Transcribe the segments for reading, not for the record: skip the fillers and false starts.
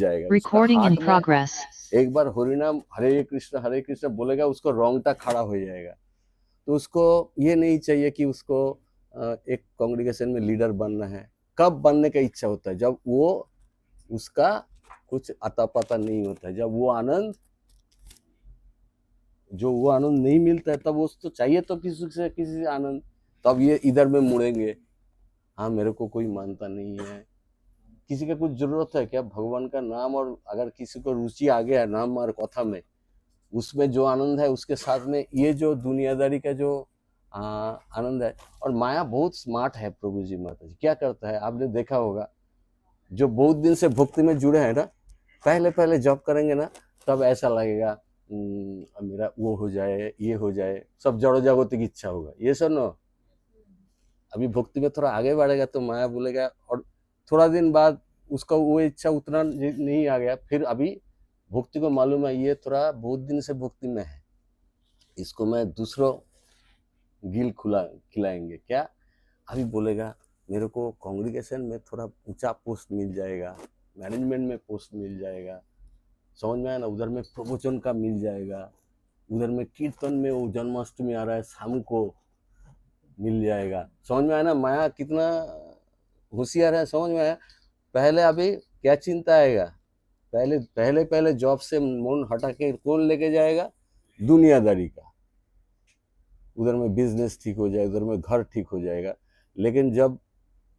जाएगा, उसका Recording in heart में progress. एक बार हरिनाम हरे कृष्ण बोलेगा, उसको रोंगटा खड़ा हो जाएगा। तो उसको ये नहीं चाहिए कि उसको एक कांग्रेगेशन में लीडर बनना है। कब बनने का इच्छा होता है? जब वो उसका कुछ अता पता नहीं होता है, जब वो आनंद नहीं मिलता है, तब वो तो चाहिए तो किसी से आनंद, तब ये इधर में मुड़ेंगे। हाँ, मेरे को कोई मानता नहीं है। किसी का कुछ जरूरत है क्या भगवान का नाम? और अगर किसी को रुचि आ गया नाम और कथा में, उसमें जो आनंद है, उसके साथ में ये जो दुनियादारी का जो आनंद है। और माया बहुत स्मार्ट है प्रभु जी। माता जी क्या करता है, आपने देखा होगा, जो बहुत दिन से भक्ति में जुड़े हैं ना, पहले पहले जॉब करेंगे ना, तब ऐसा लगेगा मेरा वो हो जाए, ये हो जाए, सब जड़ो जागतिक इच्छा होगा, ये सब ना। अभी भक्ति में थोड़ा आगे बढ़ेगा तो माया बोलेगा, और थोड़ा दिन बाद उसका वो इच्छा उतना नहीं आ गया, फिर अभी भक्ति को मालूम है ये थोड़ा बहुत दिन से भक्ति में है, इसको मैं दूसरों गिल खिलाएंगे क्या। अभी बोलेगा मेरे को कांग्रेगेशन में थोड़ा ऊंचा पोस्ट मिल जाएगा, मैनेजमेंट में पोस्ट मिल जाएगा, समझ में आया ना, उधर में प्रवचन का मिल जाएगा, उधर में कीर्तन में वो जन्माष्टमी आ रहा है शाम को मिल जाएगा। समझ में आया ना, माया कितना होशियार है, समझ में आया। पहले अभी क्या चिंता आएगा, पहले जॉब से मन हटा के कौन लेके जाएगा? दुनियादारी का। उधर में बिजनेस ठीक हो जाएगा, उधर में घर ठीक हो जाएगा। लेकिन जब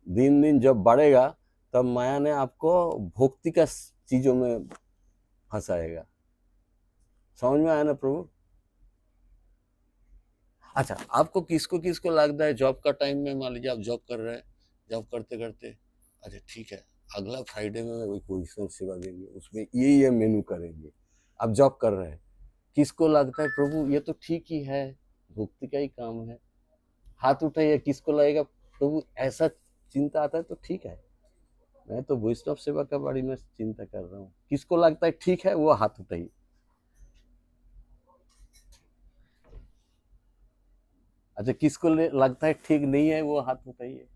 दिन जब बढ़ेगा, तब माया ने आपको भक्ति का चीजों में फंसाएगा। समझ में आया ना प्रभु? अच्छा, आपको किसको लगता है जॉब का टाइम में, मान लीजिए आप जॉब कर रहे हैं, जॉब करते करते अच्छा ठीक है, अगला फ्राइडे में वही पोजीशन सेवा देंगे, उसमें ये मेनू करेंगे, आप जॉब कर रहे हैं, किसको लगता है प्रभु ये तो ठीक ही है, भक्ति का ही काम है? हाथ उठाइए, किसको लगेगा प्रभु ऐसा चिंता आता है तो ठीक है, मैं तो वैष्णव सेवा का बारे में चिंता कर रहा हूँ। किसको लगता है ठीक है, वो हाथ उठाइए। अच्छा, किसको लगता है ठीक नहीं है, वो हाथ उठाइए।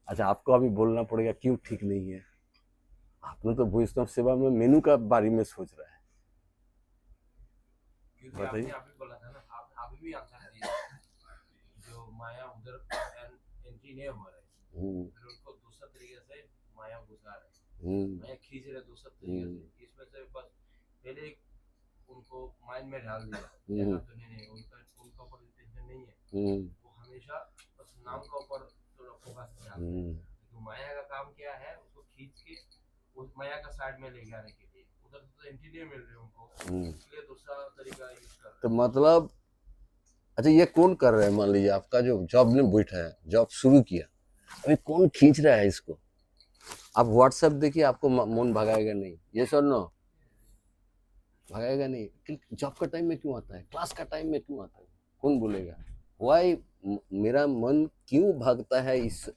अच्छा, आपको अभी बोलना पड़ेगा क्यों ठीक नहीं है। आपने तो वैष्णव सेवा में मेनू का बारे में सोच रहा है, बताइए। आपने बोला था ना, आप भी आंसर दिया, जो माया उधर एंट्री नहीं हो रहा है, फिर उनको दूसरा तरीके से माया घुसा रहा है, माया खींच रहा है दूसरा तरीके से। इसमें से बस पहले उनको माइंड में डाल दिया, तो नहीं उनका ऊपर इंटेंशन नहीं है, वो हमेशा बस नाम का ऊपर थोड़ा फोकस डालते हैं। तो माया का काम क्या है, उसको खींच के उस माया का साइड में ले जाने के लिए, उधर तो एंट्री नहीं मिल रही उनको, इसलिए दूसरा तरीका यूज कर रहे हैं। तो मतलब अच्छा, ये कौन कर रहा है? मान लीजिए आपका जो जॉब में बैठा है, जॉब शुरू किया, अभी कौन खींच रहा है इसको? आप व्हाट्सएप देखिए, आपको मन भगाएगा नहीं, ये सब नो भगाएगा नहीं। जॉब का टाइम में क्यों आता है, क्लास का टाइम में क्यों आता है, कौन बोलेगा? वाई मेरा मन क्यों भागता है इस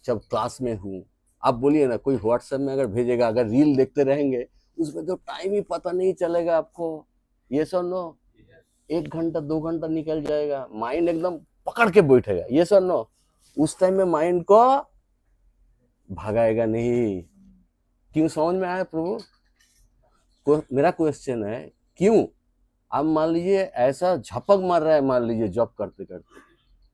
जब क्लास में हूँ? आप बोलिए ना, कोई व्हाट्सएप में अगर भेजेगा, अगर रील देखते रहेंगे, उसमें तो टाइम ही पता नहीं चलेगा आपको, ये सब नो। 1 घंटा 2 घंटा निकल जाएगा, माइंड एकदम पकड़ के बैठेगा, ये सब नो। उस टाइम में माइंड को भगाएगा नहीं। क्यों? समझ में आया प्रभु? मेरा क्वेश्चन है क्यों? आप मान लीजिए ऐसा झपक मार रहा है, मान लीजिए जॉब करते करते,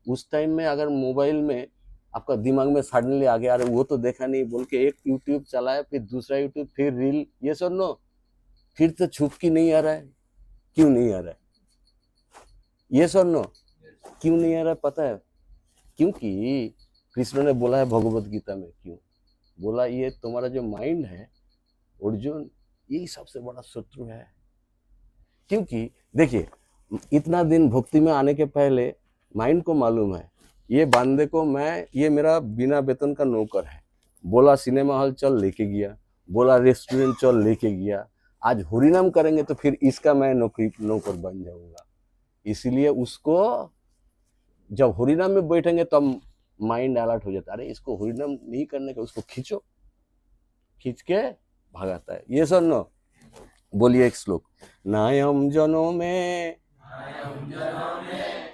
उस टाइम में अगर मोबाइल में आपका दिमाग में सडनली आ गया, अरे वो तो देखा नहीं बोल के एक यूट्यूब चलाया, फिर दूसरा यूट्यूब, फिर रील, ये सब नो, फिर तो छुपकी नहीं आ रहा है। क्यों नहीं आ रहा है? ये सब नो, क्यों नहीं आ रहा है पता है? क्योंकि कृष्ण ने बोला है भगवत गीता में, क्यों बोला, ये तुम्हारा जो माइंड है अर्जुन, यही सबसे बड़ा शत्रु है। क्योंकि देखिए, इतना दिन भक्ति में आने के पहले माइंड को मालूम है ये बंदे को ये मेरा बिना वेतन का नौकर है। बोला सिनेमा हॉल चल, लेके गया, बोला रेस्टोरेंट चल, लेके गया, आज हरिनाम करेंगे तो फिर इसका मैं नौकर बन जाऊंगा। इसीलिए उसको जब हरिनाम में बैठेंगे तब माइंड अलर्ट हो जाता है, अरे इसको हरिनाम नहीं करने का, उसको खींचो, खींच के भगाता है। ये सब न बोलिए एक श्लोक, नायम जनो में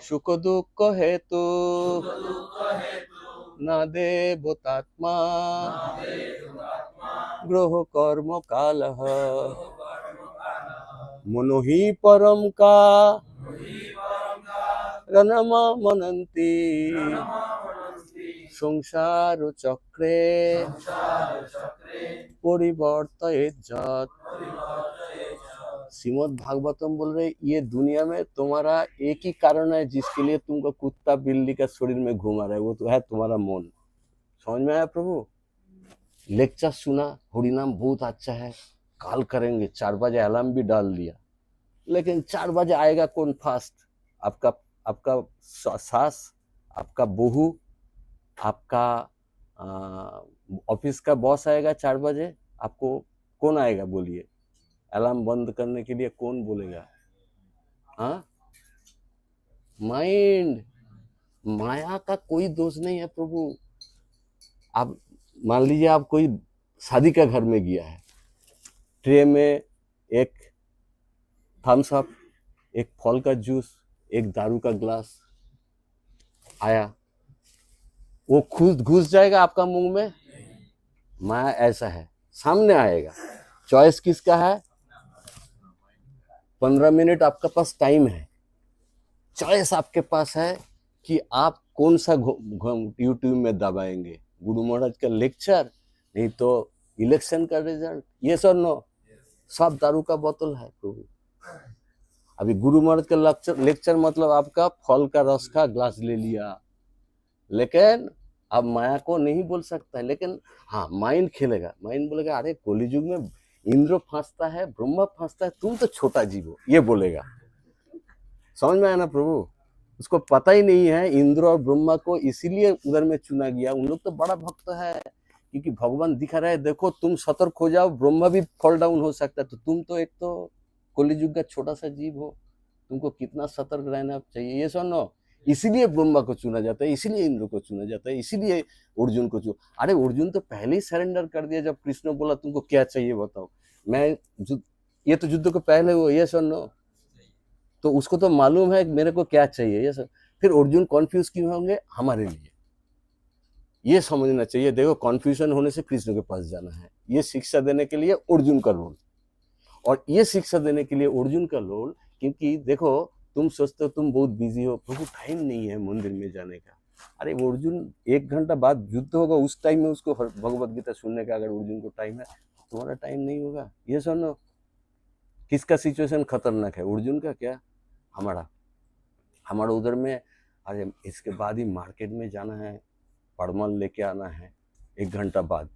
सुख दुख हेतु न देवतात्मा ग्रह कर्म कालः मनो हि परम का रणमा मनन्ति संसार चक्रे परिवर्तयेत जत। श्रीमद् भागवतम बोल रहे ये दुनिया में तुम्हारा एक ही कारण है जिसके लिए तुमको कुत्ता बिल्ली का शरीर में घुमा रहा है, वो तो है तुम्हारा मन। समझ में आया प्रभु? लेक्चर सुना, हरिनाम बहुत अच्छा है, कॉल करेंगे, 4 बजे अलार्म भी डाल दिया, लेकिन 4 बजे आएगा कौन फास्ट? आपका आपका सास, आपका बहू, आपका ऑफिस का बॉस आएगा 4 बजे, आपको कौन आएगा बोलिए? अलार्म बंद करने के लिए कौन बोलेगा? हाँ, माइंड। माया का कोई दोष नहीं है प्रभु। आप मान लीजिए आप कोई शादी का घर में गया है, ट्रे में एक थम्स अप, एक फल का जूस, एक दारू का ग्लास आया, वो खुद घुस जाएगा आपका मुंह में? माया ऐसा है, सामने आएगा। चॉइस किसका है? 15 मिनट आपके पास टाइम है, चॉइस आपके पास है कि आप कौन सा यूट्यूब में दबाएंगे, गुरु महाराज का लेक्चर, नहीं तो इलेक्शन का रिजल्ट। ये सर नो, सब दारू का बोतल है प्रभु। अभी गुरु महाराज का लेक्चर मतलब आपका फल का रस का ग्लास ले लिया, लेकिन अब माया को नहीं बोल सकता है। लेकिन हाँ, माइंड खेलेगा, माइंड बोलेगा अरे कलियुग में इंद्र फांसता है, ब्रह्मा फांसता है, तुम तो छोटा जीव हो, ये बोलेगा। समझ में आया ना प्रभु? उसको पता ही नहीं है इंद्र और ब्रह्मा को इसीलिए उधर में चुना गया। उन लोग तो बड़ा भक्त है, क्योंकि भगवान दिखा रहा है, देखो तुम सतर्क हो जाओ, ब्रह्मा भी फॉल डाउन हो सकता है, तो तुम तो एक तो कलियुग का छोटा सा जीव हो, तुमको कितना सतर्क रहना चाहिए। ये सुनो, इसीलिए ब्रह्मा को चुना जाता है, इसीलिए इंद्र को चुना जाता है, इसीलिए अर्जुन को चुना। अरे अर्जुन तो पहले ही सरेंडर कर दिया जब कृष्ण बोला तुमको क्या चाहिए बताओ, मैं ये तो युद्ध को पहले हुआ। ये सुनो, तो उसको तो मालूम है मेरे को क्या चाहिए। ये सब फिर अर्जुन कॉन्फ्यूज क्यों होंगे? हमारे लिए ये समझना चाहिए। देखो, कॉन्फ्यूजन होने से कृष्ण के पास जाना है, ये शिक्षा देने के लिए अर्जुन का रोल, और ये शिक्षा देने के लिए अर्जुन का रोल। क्योंकि देखो, तुम सोचते हो तुम बहुत बिजी हो, प्रभु टाइम नहीं है मंदिर में जाने का। अरे अर्जुन 1 घंटा बाद युद्ध होगा, उस टाइम में उसको भगवत गीता सुनने का अगर अर्जुन को टाइम है, तुम्हारा टाइम नहीं होगा। ये सुनो, किसका सिचुएशन खतरनाक है? अर्जुन का क्या हमारा उधर में? अरे इसके बाद ही मार्केट में जाना है, परमल लेके आना है 1 घंटा बाद,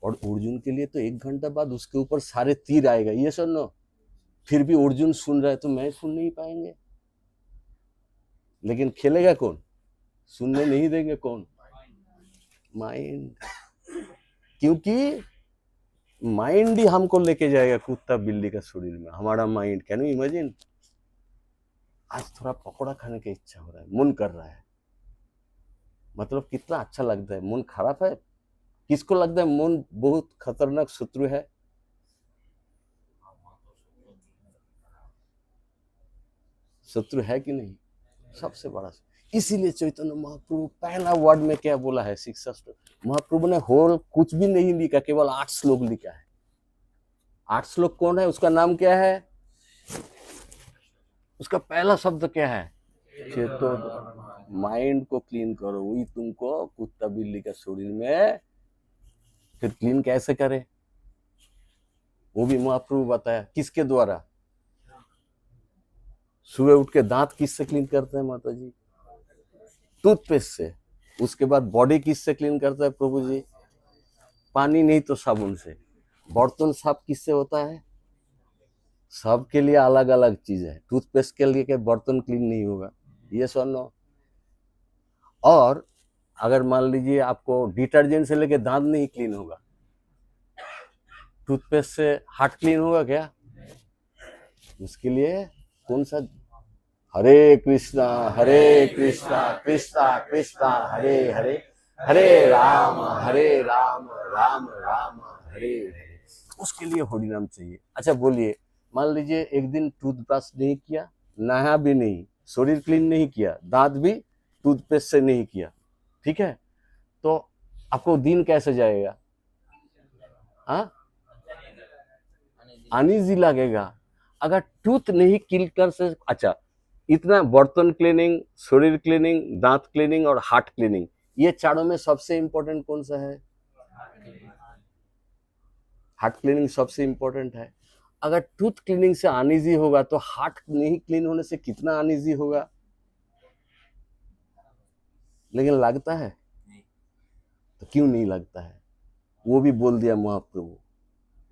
और अर्जुन के लिए तो 1 घंटा बाद उसके ऊपर सारे तीर आएगा। ये सुनो, फिर भी अर्जुन सुन रहा है तो मैं सुन नहीं पाएंगे। लेकिन खेलेगा कौन? सुनने नहीं देंगे कौन? माइंड। क्योंकि माइंड ही हमको लेके जाएगा कुत्ता बिल्ली का शरीर में, हमारा माइंड। Can you imagine? आज थोड़ा पकौड़ा खाने की इच्छा हो रहा है, मन कर रहा है, मतलब कितना अच्छा लगता है। मन खराब है, किसको लगता है मन बहुत खतरनाक शत्रु है? शत्रु है कि नहीं? सबसे बड़ा। इसीलिए चैतन्य महाप्रभु पहला वर्ड में क्या बोला है? शिक्षा महाप्रभु ने होल कुछ भी नहीं लिखा, केवल 8 श्लोक लिखा है। 8 श्लोक कौन है? उसका नाम क्या है? उसका पहला शब्द क्या है? चेतो। माइंड को क्लीन करो, वही तुमको कुत्ता बिल्ली का शरीर में फिर क्लीन कैसे करे, वो भी महाप्रभु बताया। किसके द्वारा? सुबह उठ के दांत किससे क्लीन करते हैं माता जी? टूथपेस्ट से। उसके बाद बॉडी किससे क्लीन करता है प्रभु जी? पानी नहीं तो साबुन से। बर्तन साफ किससे होता है? सबके लिए अलग अलग चीज है। टूथपेस्ट के लिए बर्तन क्लीन नहीं होगा। ये सुनो, और अगर मान लीजिए आपको डिटर्जेंट से लेके दांत नहीं क्लीन होगा, टूथपेस्ट से हाथ क्लीन होगा क्या? उसके लिए कौन सा? हरे कृष्णा कृष्णा कृष्णा हरे हरे, हरे राम राम राम हरे हरे। उसके लिए हरि नाम चाहिए। अच्छा बोलिए, मान लीजिए एक दिन टूथब्रश नहीं किया, नहा भी नहीं, शरीर क्लीन नहीं किया, दांत भी टूथपेस्ट से नहीं किया, ठीक है, तो आपको दिन कैसे जाएगा? हाँ, अनईजी लगेगा। अगर टूथ नहीं किल कर से, अच्छा इतना बर्तन क्लीनिंग, शरीर क्लीनिंग, दांत क्लीनिंग और हार्ट क्लीनिंग, ये चारों में सबसे इंपॉर्टेंट कौन सा है? हार्ट क्लीनिंग सबसे इंपॉर्टेंट है। अगर टूथ क्लीनिंग से अनईजी होगा तो हार्ट नहीं क्लीन होने से कितना अनईजी होगा। लेकिन लगता है तो क्यों नहीं लगता है? वो भी बोल दिया महाप्रभु।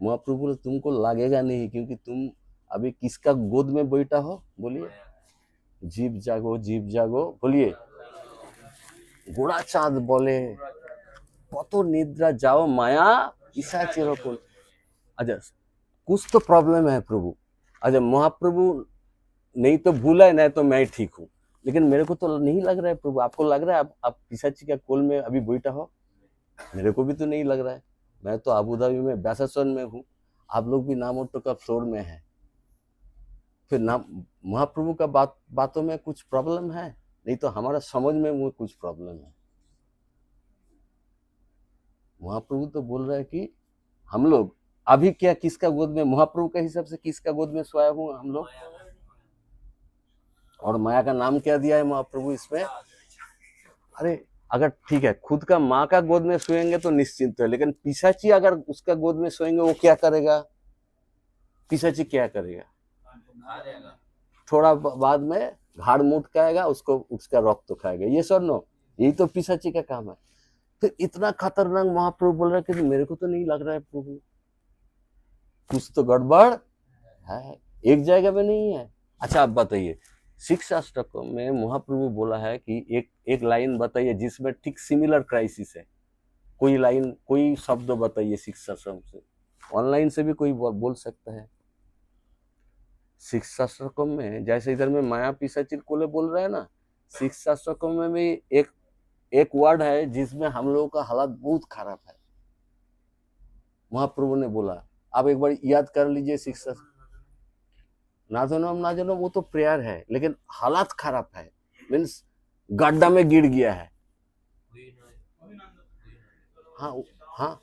महाप्रभु बोले तुमको लगेगा नहीं, क्योंकि तुम अभी किसका गोद में बैठा हो? बोलिए, जीव जागो, जीव जागो, बोलिए। गोड़ा चाँद बोले কত निद्रा जाओ माया पिशाचेर कोल। अच्छा कुछ तो प्रॉब्लम है प्रभु। अच्छा महाप्रभु नहीं तो भूला है, नहीं तो मैं ठीक हूँ, लेकिन मेरे को तो नहीं लग रहा है प्रभु। आपको लग रहा है आप पिशाची का कोल में अभी बैठा हो? मेरे को भी तो नहीं लग रहा है। मैं तो अबू धाबी में बैसासन में हूँ, आप लोग भी नामोटो का फ्लोर में है। फिर नाम महाप्रभु का बातों में कुछ प्रॉब्लम है? नहीं तो हमारा समझ में वो कुछ प्रॉब्लम है। महाप्रभु तो बोल रहा है कि हम लोग अभी क्या किसका गोद में, महाप्रभु के हिसाब से किसका गोद में सोया हूँ हम लोग? और माया का नाम क्या दिया है महाप्रभु इसमें? अरे अगर ठीक है खुद का माँ का गोद में सोएंगे तो निश्चिंत है, लेकिन पिशाची अगर उसका गोद में सोएंगे वो क्या करेगा? पिशाची क्या करेगा? थोड़ा बाद में घाड़ मूठ खाएगा, उसको उसका रक्त तो खाएगा। ये सर नो, यही तो पिशाची का काम है। फिर इतना खतरनाक महाप्रभु बोल रहा है कि मेरे को तो नहीं लग रहा है प्रभु, कुछ तो गड़बड़ है, एक जगह में नहीं है। अच्छा आप बताइए, शिक्षा अष्टकम में महाप्रभु बोला है कि एक लाइन बताइए जिसमें ठीक सिमिलर क्राइसिस है। कोई लाइन, कोई शब्द बताइए शिक्षा से। ऑनलाइन से भी कोई बोल सकता है। शिक्षा अष्टकम में जैसे इधर में माया पिशाचिर कोले बोल रहा है ना, शिक्षा अष्टकम में भी एक वर्ड है जिसमें हम लोगों का हालत बहुत खराब है। महाप्रभु ने बोला, आप एक बार याद कर लीजिए। शिक्षा ना जानो वो तो प्रेयर है, लेकिन हालत खराब है, मीन्स गड्ढा में गिर गया है। हाँ हाँ,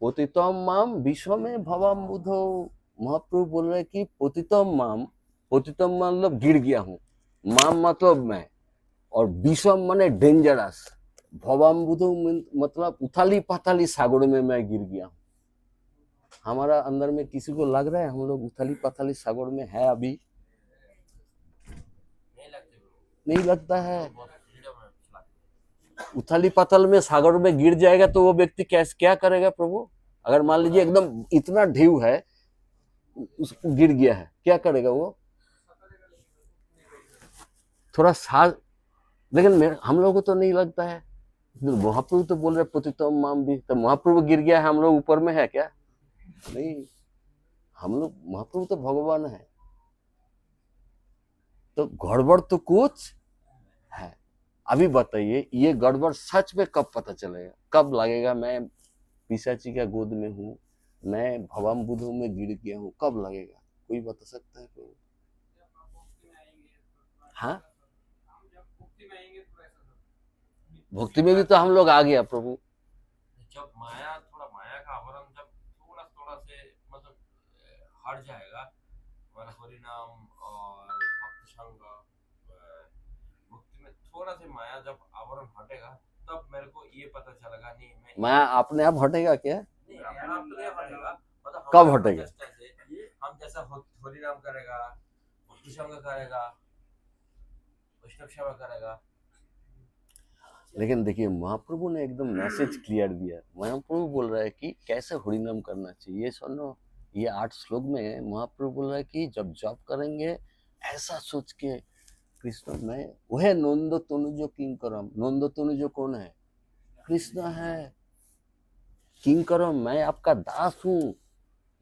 पतितम माम विश्व में भवम बुधो। महाप्रभु बोल रहे कि पतितम माम, पतितम मतलब गिर गया हूँ, माम मतलब मैं, और विषम माने डेंजरस, भवम बुधो मतलब उथाली पाथाली सागर में मैं गिर गया हूँ। हमारा अंदर में किसी को लग रहा है हम लोग उथाली पाथाली सागर में है अभी? नहीं लगता है। उथाली पाथल में सागर में गिर जाएगा तो वो व्यक्ति कैसे क्या करेगा प्रभु? अगर मान लीजिए एकदम इतना ढीव है, उसको गिर गया है, क्या करेगा वो? थोड़ा साल, लेकिन हम लोगों को तो नहीं लगता है। महाप्रभु तो बोल रहे पतितम माम भी, तो महाप्रभु गिर गया है, हम लोग ऊपर में है क्या? नहीं, हम लोग, महाप्रभु तो भगवान है। तो गड़बड़ तो कुछ है। अभी बताइए ये गड़बड़ सच में कब पता चलेगा, कब लगेगा मैं पिशाची का गोद में हूँ, मैं भवम बुधो में गिर गया हूँ, कब लगेगा? कोई बता सकता है प्रभु? हाँ भक्ति में भी तो हम लोग आ गया प्रभु। जब माया, थोड़ा माया का आवरण जब थोड़ा थोड़ा से मतलब हट जाएगा, हमारा हरि नाम और भक्त संग, भक्ति में थोड़ा से माया जब आवरण हटेगा, तब मेरे को ये पता चलेगा। नहीं मैं माया अपने आप हटेगा क्या? नहीं, अपने आप तो नहीं हटेगा, मतलब कब हमारे हटेगा? हम जैसा हरि नाम करेगा, भक्ति संग करेगा, वैष्णव सेवा करेगा। लेकिन देखिए महाप्रभु ने एकदम मैसेज क्लियर दिया। महाप्रभु बोल रहा है कि कैसे हरिनाम करना चाहिए। सुनो, ये 8 श्लोक में महाप्रभु बोल रहा है कि जब जप करेंगे ऐसा सोच के, कृष्ण मैं वह नंद तनुजो किंकरम। नंद तनुजो कौन है? कृष्ण है। किंकरम मैं आपका दास हूँ,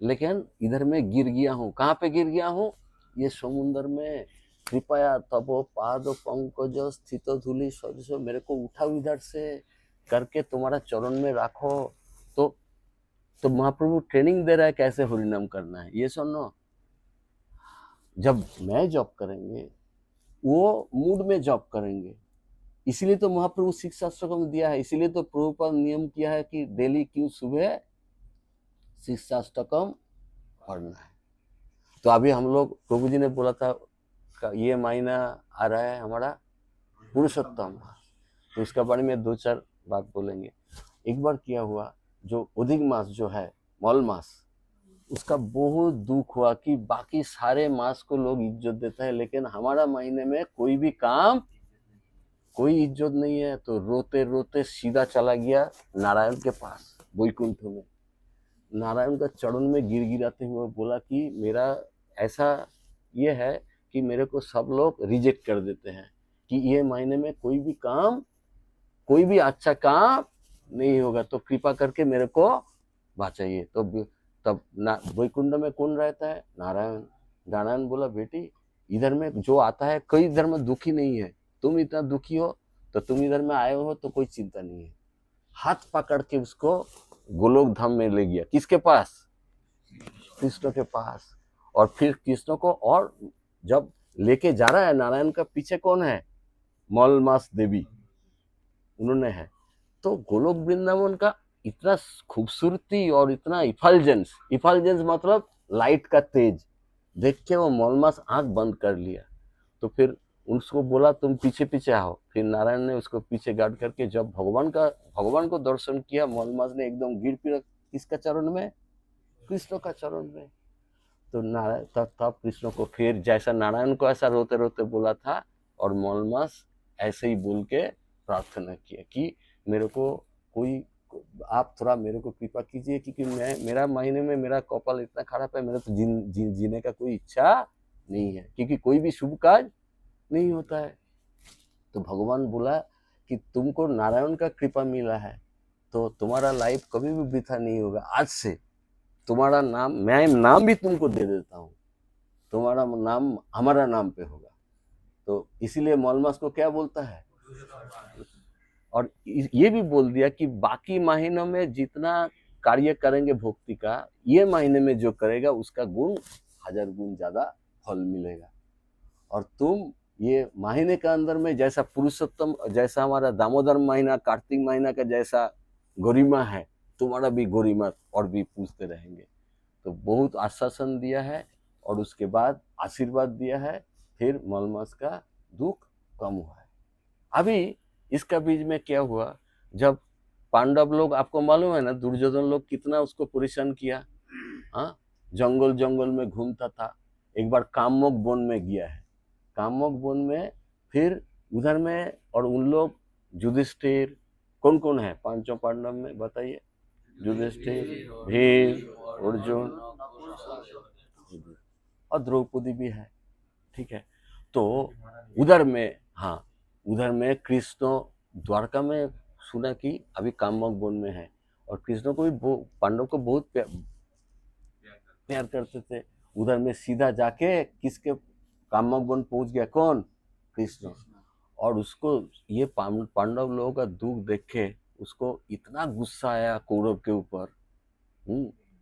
लेकिन इधर में गिर गया हूँ। कहाँ पे गिर गया हूँ? ये समुद्र में। कृपया तब पाद पंकज स्थित धूलि सदृश, मेरे को उठाओ इधर से करके तुम्हारा चरण में रखो। तो महाप्रभु ट्रेनिंग दे रहा है कैसे हरिनाम करना है। ये सुनो, जब मैं जॉब करेंगे वो मूड में जॉब करेंगे। इसीलिए तो महाप्रभु शिक्षा अष्टकम दिया है, इसीलिए तो प्रभुपाद नियम किया है कि डेली क्यों सुबह शिक्षा अष्टकम पढ़ना है। तो अभी हम लोग प्रभु जी ने बोला था ये महीना आ रहा है हमारा पुरुषोत्तम मास, तो इसका बारे में 2-4 बात बोलेंगे। एक बार क्या हुआ, जो अधिक मास जो है मौल मास, उसका बहुत दुख हुआ कि बाकी सारे मास को लोग इज्जत देता है, लेकिन हमारा महीने में कोई भी काम कोई इज्जत नहीं है। तो रोते रोते सीधा चला गया नारायण के पास वैकुंठ में, नारायण का चरण में गिर गिराते हुए बोला कि मेरा ऐसा ये है कि मेरे को सब लोग रिजेक्ट कर देते हैं कि ये महीने में कोई भी काम, कोई भी अच्छा काम नहीं होगा, तो कृपा करके मेरे को बचाइए। तो तब वैकुंठ में कौन रहता है? नारायण। नारायण बोला बेटी इधर में जो आता है कई इधर में दुखी नहीं है, तुम इतना दुखी हो तो तुम इधर में आए हो तो कोई चिंता नहीं है। हाथ पकड़ के उसको गोलोक धाम में ले गया। किसके पास? कृष्ण के पास। और फिर कृष्ण को, और जब लेके जा रहा है नारायण का पीछे कौन है? मौलमास देवी, उन्होंने है। तो गोलोक वृंदावन का इतना खूबसूरती और इतना इफल्जेंस, इफल्जेंस मतलब लाइट का तेज देख के वो मौलमास आंख बंद कर लिया। तो फिर उसको बोला तुम पीछे पीछे आओ। फिर नारायण ने उसको पीछे गार्ड करके जब भगवान को दर्शन किया, मौलमास ने एकदम गिर पड़ा किसका चरण में? कृष्ण का चरण में। तो नारायण तब कृष्ण को फिर जैसा नारायण को ऐसा रोते रोते बोला था, और मौलमास ऐसे ही बोल के प्रार्थना किया कि मेरे को कोई, आप थोड़ा मेरे को कृपा कीजिए, क्योंकि मेरा महीने में मेरा कपाल इतना खराब है, मेरा तो जीने का कोई इच्छा नहीं है, क्योंकि कोई भी शुभ कार्य नहीं होता है। तो भगवान बोला कि तुमको नारायण का कृपा मिला है तो तुम्हारा लाइफ कभी भी वृथा नहीं होगा। आज से तुम्हारा नाम, मैं नाम भी तुमको दे देता हूँ, तुम्हारा नाम हमारा नाम पे होगा। तो इसीलिए मौलमास को क्या बोलता है? और ये भी बोल दिया कि बाकी महीनों में जितना कार्य करेंगे भक्ति का, ये महीने में जो करेगा उसका गुण 1000 गुण ज्यादा फल मिलेगा। और तुम ये महीने के अंदर में जैसा पुरुषोत्तम, जैसा हमारा दामोदर महीना, कार्तिक महीना का जैसा गरिमा है, तुम्हारा भी गरिमा और भी पूछते रहेंगे। तो बहुत आश्वासन दिया है और उसके बाद आशीर्वाद दिया है, फिर मलमास का दुख कम हुआ है। अभी इसका बीच में क्या हुआ, जब पांडव लोग, आपको मालूम है ना दुर्योधन लोग कितना उसको परेशान किया, हाँ, जंगल जंगल में घूमता था। एक बार कामोक वन में गया है, कामोक वन में, फिर उधर में, और उन लोग युधिष्ठिर, कौन कौन है पांचों पांडव में बताइए? युधिष्ठिर, भीम, अर्जुन और द्रौपदी भी है, ठीक है। तो उधर में, हाँ, उधर में कृष्ण द्वारका में सुना कि अभी कामोक वन में है, और कृष्ण को भी पांडव को बहुत प्यार करते थे। उधर में सीधा जाके किसके कामोक वन पहुंच गया? कौन? कृष्ण। और उसको ये पांडव लोगों का दुख देख के उसको इतना गुस्सा आया कौरव के ऊपर,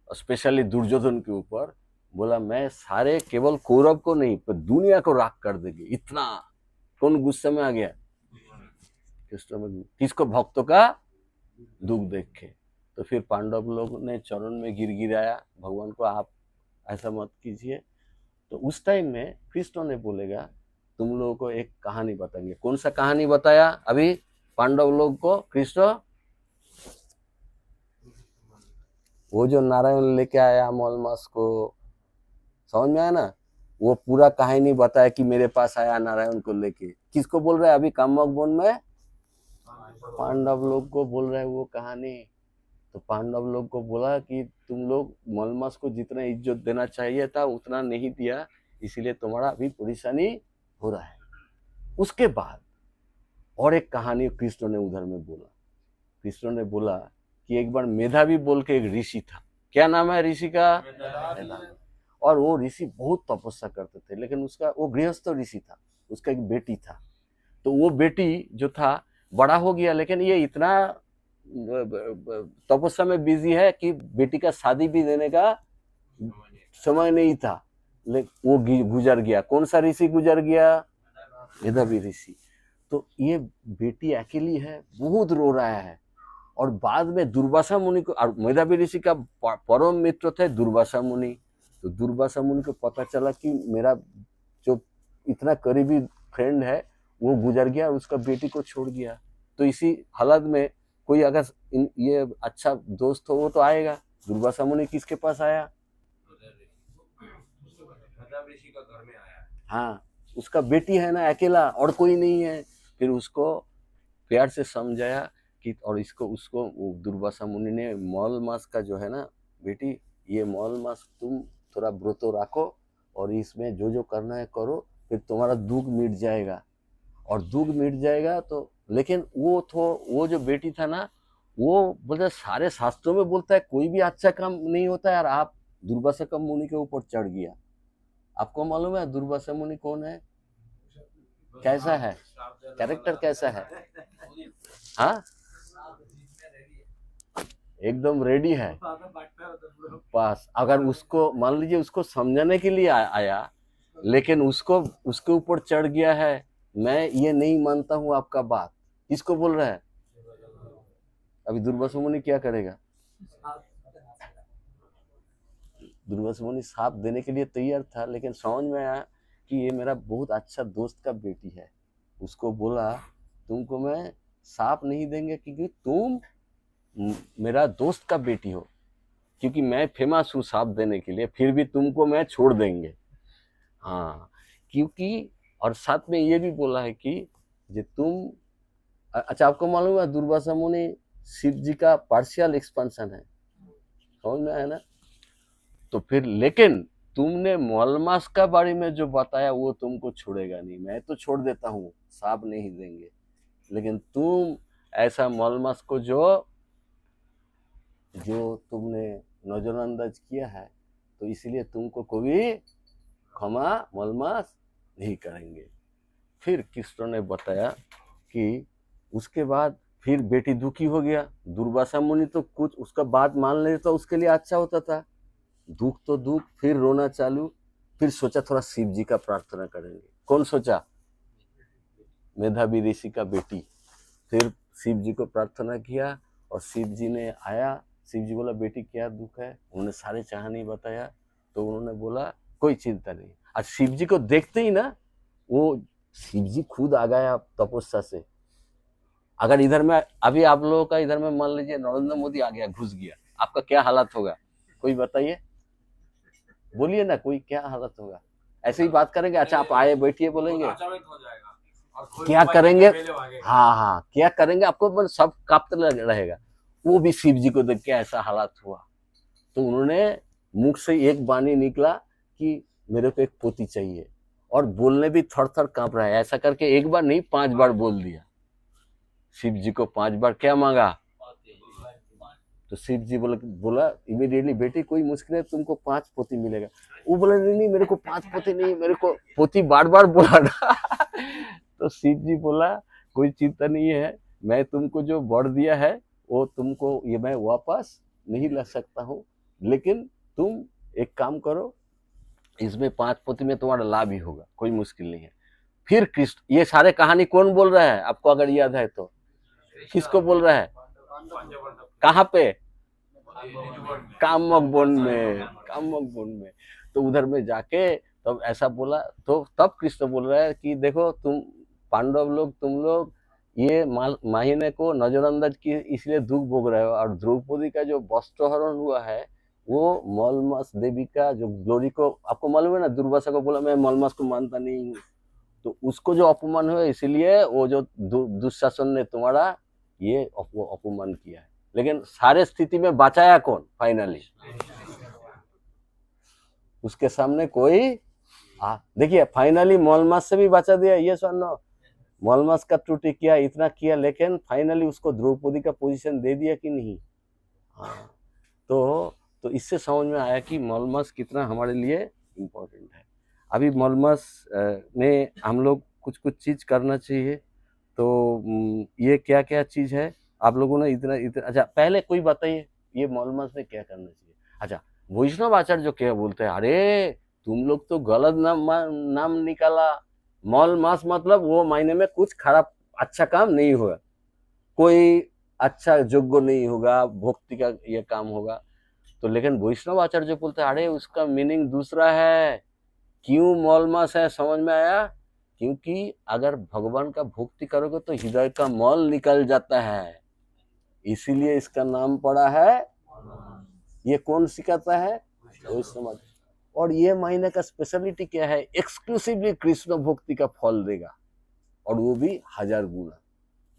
स्पेशली दुर्योधन के ऊपर। बोला मैं सारे केवल कौरव को नहीं पर दुनिया को राख कर देंगे। इतना कौन गुस्से में आ गया? कृष्ण में। किसको? भक्तों का दुख देख के। तो फिर पांडव लोग ने चरण में गिर गिराया भगवान को, आप ऐसा मत कीजिए। तो उस टाइम में कृष्ण ने बोलेगा तुम लोगों को एक कहानी बताएंगे। कौन सा कहानी बताया अभी पांडव लोग को कृष्ण? वो जो नारायण लेके आया मौलमास को, समझ में आया ना? वो पूरा कहानी बताया कि मेरे पास आया नारायण को लेके। किसको बोल रहा है अभी कामोक वन में? पांडव लोग को बोल रहा है वो कहानी। तो पांडव लोग को बोला कि तुम लोग मौलमास को जितना इज्जत देना चाहिए था उतना नहीं दिया, इसीलिए तुम्हारा अभी परेशानी हो रहा है। उसके बाद और एक कहानी कृष्ण ने उधर में बोला। कृष्ण ने बोला कि एक बार मेधावी बोल के एक ऋषि था। क्या नाम है ऋषि का? मेधावी। और वो ऋषि बहुत तपस्या करते थे, लेकिन उसका, वो गृहस्थ ऋषि था, उसका एक बेटी था। तो वो बेटी जो था बड़ा हो गया, लेकिन ये इतना तपस्या में बिजी है कि बेटी का शादी भी देने का समय नहीं था। वो गुजर गया। कौन सा ऋषि गुजर गया? मेधावी ऋषि। तो ये बेटी अकेली है, बहुत रो रहा है। और बाद में दुर्वासा मुनि को, और मेधावी ऋषि का परम मित्र थे दुर्वासा मुनि। तो दुर्वासा मुनि को पता चला कि मेरा जो इतना करीबी फ्रेंड है वो गुजर गया, उसका बेटी को छोड़ गया। तो इसी हालत में कोई अगर ये अच्छा दोस्त हो वो तो आएगा। दुर्वासा मुनि किसके पास आया? ऋषि का घर में आया। हाँ, उसका बेटी है ना, अकेला, और कोई नहीं है। फिर उसको प्यार से समझाया कि, और इसको उसको दुर्वासा मुनि ने मौल मास का जो है ना, बेटी ये मौल मास तुम थोड़ा व्रत रखो और इसमें जो जो करना है करो, फिर तुम्हारा दुख मिट जाएगा। और दुख मिट जाएगा तो, लेकिन वो जो बेटी था ना, वो बोलते सारे शास्त्रों में बोलता है कोई भी अच्छा काम नहीं होता है, और आप दुर्वासा का मुनि के ऊपर चढ़ गया। आपको मालूम है दुर्वासा मुनि कौन है, कैसा है, कैरेक्टर कैसा है? हाँ, एकदम रेडी है पास। अगर उसको मान लीजिए उसको समझाने के लिए आया, लेकिन उसको उसके ऊपर चढ़ गया है, मैं ये नहीं मानता हूं आपका बात। किसको बोल रहा है? अभी दुर्वासा मुनि क्या करेगा? दुर्वासा मुनि साथ देने के लिए तैयार था, लेकिन समझ में आया कि ये मेरा बहुत अच्छा दोस्त का बेटी है। उसको बोला तुमको मैं साफ नहीं देंगे क्योंकि तुम मेरा दोस्त का बेटी हो, क्योंकि मैं फेमस हूँ साफ देने के लिए, फिर भी तुमको मैं छोड़ देंगे। हाँ, क्योंकि और साथ में ये भी बोला है कि जे तुम, अच्छा आपको मालूम है दुर्वासा मुनि शिव जी का पार्शियल एक्सपेंशन है, समझ में आया ना? तो फिर लेकिन तुमने मौलमास का बारे में जो बताया वो तुमको छोड़ेगा नहीं। मैं तो छोड़ देता हूँ, साफ नहीं देंगे, लेकिन तुम ऐसा मौलमास को जो तुमने नजरअंदाज किया है, तो इसलिए तुमको कभी क्षमा मौलमास नहीं करेंगे। फिर कृष्ण ने बताया कि उसके बाद फिर बेटी दुखी हो गया। दुर्वासा मुनि तो कुछ उसका बात मान ले तो उसके लिए अच्छा होता था, दुख तो दुख, फिर रोना चालू। फिर सोचा थोड़ा शिव जी का प्रार्थना करेंगे। कौन सोचा? मेधावी ऋषि का बेटी। फिर शिव जी को प्रार्थना किया और शिव जी ने आया। शिव जी बोला बेटी क्या दुख है? उन्होंने सारे कहानी बताया। तो उन्होंने बोला कोई चिंता नहीं। और शिव जी को देखते ही ना, वो शिव जी खुद आ गया तपस्या से। अगर इधर में अभी आप लोगों का इधर में मान लीजिए नरेंद्र मोदी आ गया, घुस गया, आपका क्या हालत होगा? कोई बताइए, बोलिए ना, कोई क्या हालत होगा? ऐसे ही बात करेंगे? अच्छा आप आए बैठिए बोलेंगे क्या करेंगे? हाँ हाँ, क्या करेंगे? आपको सब कांपते रहेगा। वो भी शिव जी को देख के ऐसा हालत हुआ। तो उन्होंने मुख से एक वाणी निकला कि मेरे को एक पोती चाहिए, और बोलने भी थर थर कांप रहा है। ऐसा करके एक बार नहीं 5 बार बोल दिया। शिव जी को 5 बार क्या मांगा? तो शिव जी बोला इमीडिएटली बेटी कोई मुश्किल है, तुमको 5 पोती मिलेगा। वो बोला नहीं नहीं, मेरे को 5 पोती नहीं, मेरे को पोती बार बार बोला ना। तो शिव जी बोला कोई चिंता नहीं है, मैं तुमको जो वर दिया है वो तुमको ये मैं वापस नहीं ला सकता हूँ, लेकिन तुम एक काम करो, इसमें 5 पोती में तुम्हारा लाभ ही होगा, कोई मुश्किल नहीं है। फिर कृष्ण, ये सारे कहानी कौन बोल रहा है आपको अगर याद है तो? किसको बोल रहा है? कहाँ पे? कामक वन में, कामक वन में। तो उधर में जाके तब ऐसा बोला, तो तब कृष्ण बोल रहा है कि देखो तुम पांडव लोग, तुम लोग ये महीने को नजरअंदाज की इसलिए दुख भोग रहे हो, और द्रौपदी का जो वस्त्रहरण हुआ है वो मलमास देवी का जो ग्लोरी को, आपको मालूम है ना, दुर्वासा को बोला मैं मलमास को मानता नहीं हूँ, तो उसको जो अपमान हुआ, इसलिए वो जो दुशासन ने तुम्हारा ये अपमान किया है। लेकिन सारे स्थिति में बचाया कौन फाइनली? उसके सामने कोई देखिए फाइनली मौलमास से भी बचा दिया। ये सुनो, मौलमास का त्रुटि किया, इतना किया, लेकिन फाइनली उसको द्रौपदी का पोजीशन दे दिया कि नहीं? हाँ, तो इससे समझ में आया कि मौलमास कितना हमारे लिए इम्पोर्टेंट है। अभी मौलमास में हम लोग कुछ कुछ चीज करना चाहिए। तो ये क्या क्या चीज है आप लोगों ने इतना इतना, अच्छा पहले कोई बताइए ये मौलमास में क्या करना चाहिए? अच्छा, वैष्णव आचार्य जो क्या बोलते हैं, अरे तुम लोग तो गलत नाम निकाला। मौलमास मतलब वो महीने में कुछ खराब अच्छा काम नहीं होगा, कोई अच्छा योग्य नहीं होगा, भक्ति का ये काम होगा। तो लेकिन वैष्णव आचार्य बोलते हैं अरे उसका मीनिंग दूसरा है। क्यों मौलमास है, समझ में आया? क्योंकि अगर भगवान का भक्ति करोगे तो हृदय का मौल निकल जाता है, इसीलिए इसका नाम पड़ा है। ये कौन सिखाता है? वैष्णव। और ये महीने का स्पेशलिटी क्या है? एक्सक्लूसिवली कृष्ण भक्ति का फल देगा, और वो भी 1000 गुना।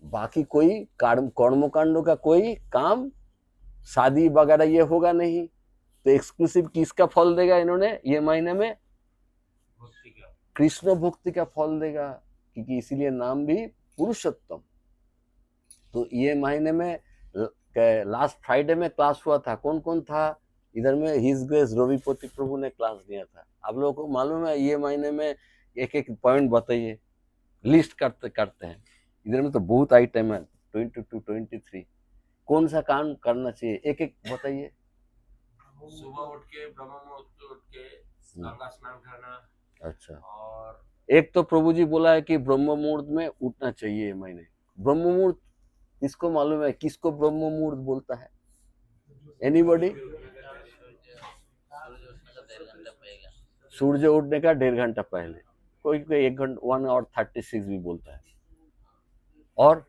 बाकी कोई कर्मकांडों का कोई काम, शादी वगैरह ये होगा नहीं। तो एक्सक्लूसिव किसका फल देगा इन्होंने ये महीने में? कृष्ण भक्ति का फल देगा, क्योंकि इसीलिए नाम भी पुरुषोत्तम। तो ये महीने में लास्ट फ्राइडे में क्लास हुआ था, कौन कौन था इधर में? हिज ग्रेस रविपति प्रभु ने क्लास दिया था। आप लोगों को मालूम है ये महीने में एक एक पॉइंट बताइए, लिस्ट करते हैं। इधर में तो बहुत आइटम है, 22 23। कौन सा काम करना चाहिए, एक एक बताइए। सुबह उठ के ब्रह्म मुहूर्त उठ के गंगा स्नान करना। अच्छा, और एक तो प्रभु जी बोला है कि ब्रह्म मुहूर्त में उठना चाहिए महीने। ब्रह्म मुहूर्त किसको मालूम है, किसको ब्रह्म मुहूर्त बोलता है? एनीबॉडी? सूर्य उठने का 1.5 घंटा पहले, कोई कोई 1 घंटा 1 और 36 भी बोलता है। और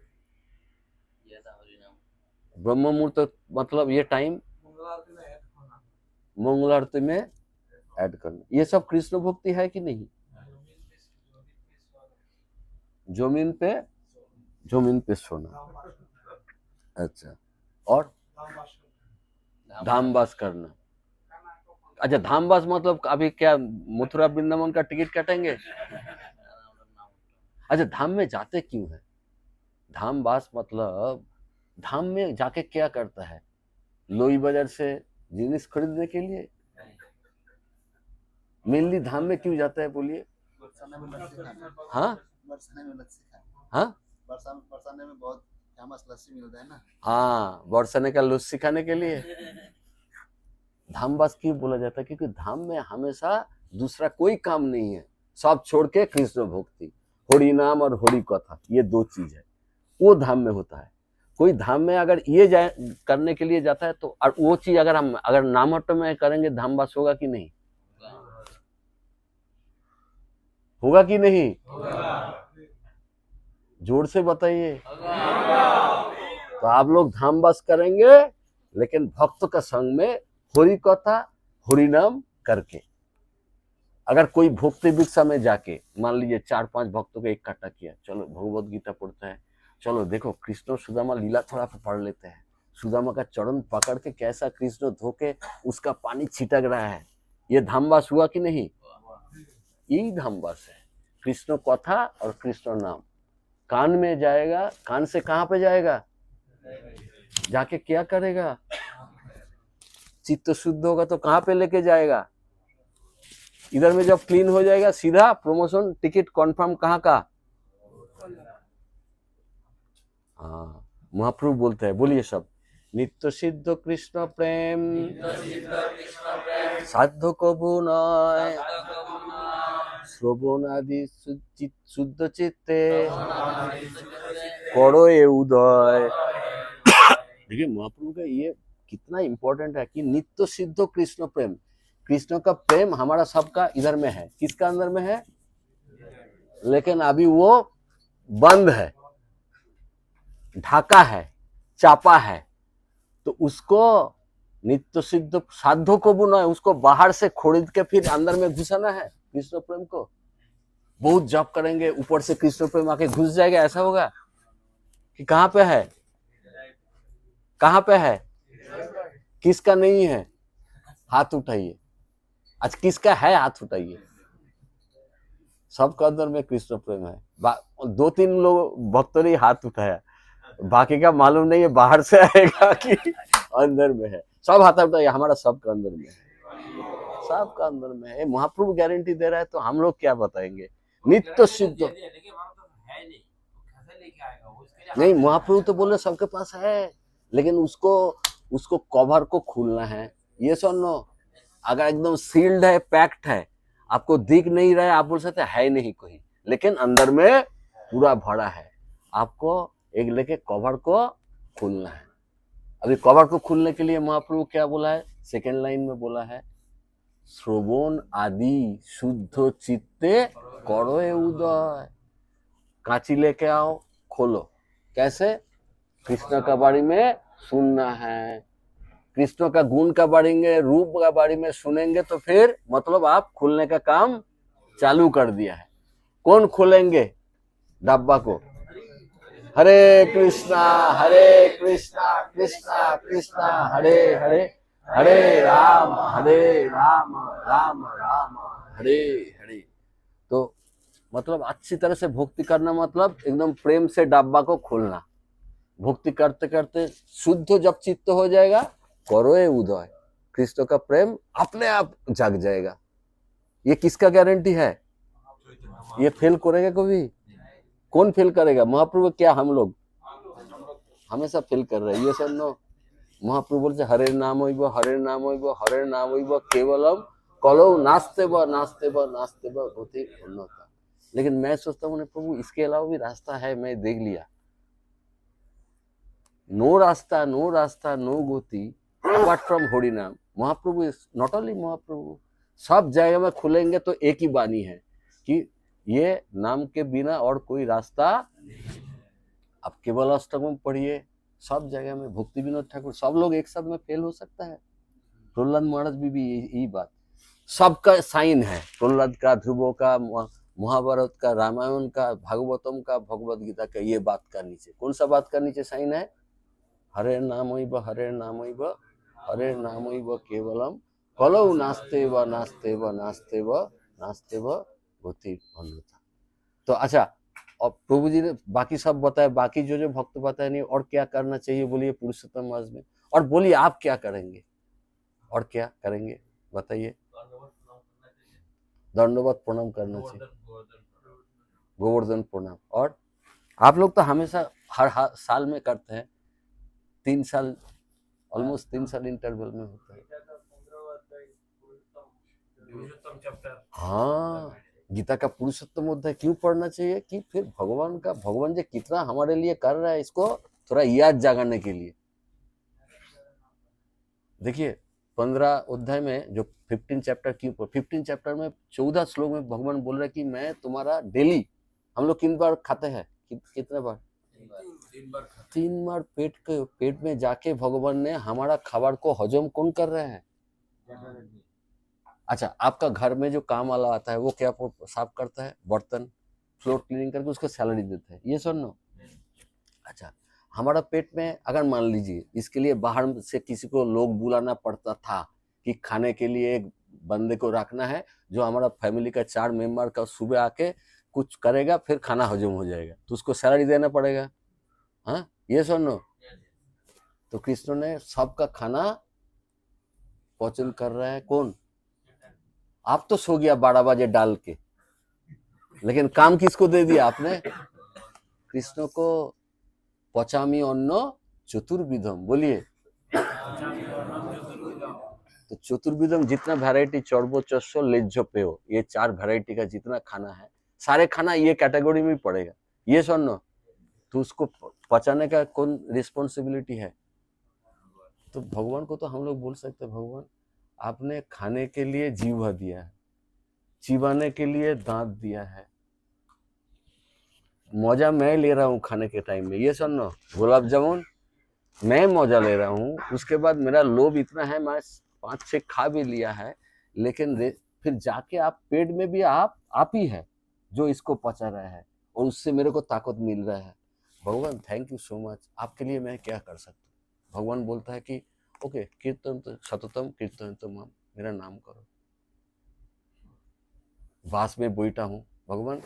ब्रह्म मुहूर्त मतलब ये टाइम मंगल आरती में ऐड करना। ये सब कृष्ण भक्ति है कि नहीं? जमीन पे सोना। अच्छा, और धामवास करना। अच्छा, धामवास मतलब अभी क्या मथुरा वृंदावन का टिकट काटेंगे? अच्छा, धाम में जाते क्यों है? धामवास मतलब धाम में जाके क्या करता है? लोई बाजार से जिनिस खरीदने के लिए? मेनली धाम में क्यों जाता है बोलिए? हाँ हाँ, बरसाने में बहुत फेमस लस्सी मिलता है ना। हाँ, बरसाने का लस्सी खाने के लिए धामवास क्यों बोला जाता है? क्योंकि धाम में हमेशा दूसरा कोई काम नहीं है, सब छोड़ के कृष्ण भक्ति, हरि नाम और हरि कथा, ये 2 चीज है, वो धाम में होता है। कोई धाम में अगर ये करने के लिए जाता है तो वो चीज अगर नामहट्ट में करेंगे, धामवास होगा कि नहीं? होगा कि नहीं? जोर से बताइए। तो आप लोग धामवास करेंगे, लेकिन भक्त का संग में हरि कथा हरि नाम करके। अगर कोई भक्ति वृक्षा में जाके मान लीजिए 4-5 भक्तों को इकट्ठा किया, चलो भगवत गीता पढ़ते हैं, चलो देखो कृष्ण सुदामा लीला थोड़ा पढ़ लेते हैं। सुदामा का चरण पकड़ के कैसा कृष्ण धोके उसका पानी छिटक रहा है, ये धामवास हुआ कि नहीं? यही धामवास है, कृष्ण कथा और कृष्ण नाम। कान में जाएगा, कान से कहां पे जाएगा? जाके क्या करेगा? चित्त शुद्ध होगा तो कहां पे लेके जाएगा? इधर में जब क्लीन हो जाएगा, सीधा प्रमोशन टिकट कंफर्म कहां का? हाँ, महाप्रभु बोलते हैं, बोलिए सब। नित्य सिद्ध कृष्ण प्रेम साध्य कबू नय, श्रवण आदि शुद्ध चित्ते करो ये उदय। देखिए महाप्रभु का ये कितना इंपॉर्टेंट है कि नित्य सिद्ध कृष्ण प्रेम, कृष्ण का प्रेम हमारा सबका इधर में है। किसका अंदर में है? लेकिन अभी वो बंद है, ढाका है, चापा है। तो उसको नित्य सिद्ध साधु को बुना है, उसको बाहर से खरीद के फिर अंदर में घुसाना है कृष्ण प्रेम को। बहुत जप करेंगे, ऊपर से कृष्ण प्रेम आके घुस जाएगा, ऐसा होगा कि कहां पे है? कहां पे है? किसका नहीं है? हाथ उठाइए। आज किसका है? हाथ उठाइए। सबका अंदर में कृष्ण प्रेम है। 2-3 लोग भक्तों ने हाथ उठाया, बाकी का मालूम नहीं है बाहर से आएगा कि अंदर में है। सब हाथ उठाइए, हमारा सबका अंदर में है, सबका अंदर में है। महाप्रभु गारंटी दे रहा है, तो हम लोग क्या बताएंगे? नित्य सिद्ध नहीं, महाप्रभु तो बोले सबके पास है, लेकिन उसको कवर को खोलना है। ये सुनो, अगर एकदम सील्ड है, पैक्ड है, आपको दिख नहीं रहा है, आप बोल सकते है नहीं कोई, लेकिन अंदर में पूरा भरा है। आपको एक लेके कवर को खोलना है। अभी कवर को खोलने के लिए महाप्रभु क्या बोला है, सेकेंड लाइन में बोला है, श्रवण आदि शुद्ध चित्ते करो ए उदय। कांची लेके आओ, खोलो। कैसे? कृष्ण का बारे में सुनना है, कृष्ण का गुण का बारेंगे, रूप का बारे में सुनेंगे तो फिर मतलब आप खोलने का काम चालू कर दिया है। कौन खोलेंगे डब्बा को? हरे कृष्णा कृष्णा कृष्णा हरे हरे, हरे राम राम राम हरे हरे। तो मतलब अच्छी तरह से भक्ति करना मतलब एकदम प्रेम से डब्बा को खोलना। भक्ति करते करते शुद्ध जब चित्त हो जाएगा, करो ए उदय, कृष्ण का प्रेम अपने आप जाग जाएगा। ये किसका गारंटी है? ये फेल करेगा कभी? कौन फेल करेगा? महाप्रभु क्या हम लोग हमेशा फेल कर रहे हैं। ये सुनो, महाप्रभु बोलते हरे नाम होइब हरे नाम होइब हरे नाम होइब केवलम कलो नास्ते ब गति उन्नता। लेकिन मैं सोचता हूँ प्रभु इसके अलावा भी रास्ता है, मैं देख लिया। नो रास्ता नो गति अपार्ट फ्रॉम हरि नाम। महाप्रभु इज नॉट ओनली महाप्रभु, सब जगह में खुलेंगे तो एक ही बानी है कि ये नाम के बिना और कोई रास्ता। आप केवल अष्टकम पढ़िए, सब जगह में भक्ति विनोद ठाकुर, सब लोग एक साथ में फेल हो सकता है। प्रहलाद महाराज भी यही बात, सबका साइन है, प्रहलाद का, ध्रुवों का, महाभारत का, रामायण का, भागवतम का, भगवत गीता का। ये बात का नीचे कौन सा बात का नीचे साइन है? हरे नाम हरे नाम हरे नाम केवलम कलौ नास्ते व गति अन्यथा। तो अच्छा, और प्रभु जी ने बाकी सब बताया, बाकी जो भक्त बताया नहीं, और क्या करना चाहिए बोलिए पुरुषोत्तम मास में? और बोलिए आप क्या करेंगे, और क्या करेंगे बताइए? दंडवत प्रणाम करना चाहिए, गोवर्धन प्रणाम। और आप लोग तो हमेशा हर साल में करते हैं, 3 साल, ऑलमोस्ट 3 साल इंटरवल में होता है। हाँ, गीता का पुरुषोत्तम अध्याय क्यों पढ़ना चाहिए? कि फिर भगवान जी कितना हमारे लिए कर रहा है, इसको थोड़ा याद जगाने के लिए। देखिए 15 अध्याय में जो 15 चैप्टर क्यों, 15 चैप्टर में 14 श्लोक में भगवान बोल रहे कि मैं तुम्हारा डेली, हम लोग किन बार खाते हैं, कितने बार? 3 बार पेट में जाके भगवान ने हमारा खाবার को हजम कौन कर रहे हैं? अच्छा, आपका घर में जो काम वाला आता है वो क्या साफ करता है? बर्तन, फ्लोर क्लीनिंग करके उसको सैलरी देता है। ये सुनो, अच्छा हमारा पेट में अगर मान लीजिए इसके लिए बाहर से किसी को लोग बुलाना पड़ता था कि खाने के लिए एक बंदे को रखना है जो हमारा फैमिली का 4 मेंबर का सुबह आके कुछ करेगा, फिर खाना हजम हो जाएगा, तो उसको सैलरी देना पड़ेगा। हाँ, ये सुनो, तो कृष्ण ने सबका खाना पचन कर रहा है कौन? आप तो सो गया 12 बजे डाल के, लेकिन काम किसको दे दिया आपने? कृष्ण को। पचामी अन्न चतुर्विधम, बोलिए। तो चतुर्विधम जितना वैरायटी, चर्बो चस्सो लेज्जो पेयो, ये 4 वैरायटी का जितना खाना है, सारे खाना ये कैटेगरी में पड़ेगा। ये सुनो, तो उसको पचाने का कौन रिस्पॉन्सिबिलिटी है? तो भगवान को तो हम लोग बोल सकते हैं, भगवान आपने खाने के लिए जीवा दिया है, चिबाने के लिए दांत दिया है, मौजा मैं ले रहा हूँ खाने के टाइम में। ये सुनो, गुलाब जामुन मैं मौजा ले रहा हूँ, उसके बाद मेरा लोभ इतना है, मैं 5-6 खा भी लिया है, लेकिन फिर जाके आप पेट में भी आप ही है जो इसको पचा रहा है, और उससे मेरे को ताकत मिल रहा है। भगवान थैंक यू सो मच, आपके लिए मैं क्या कर सकता हूँ? भगवान बोलता है कि ओके, कीर्तन तो सततम कीर्तन तो मेरा नाम करो, बास में बैठा हूँ। भगवान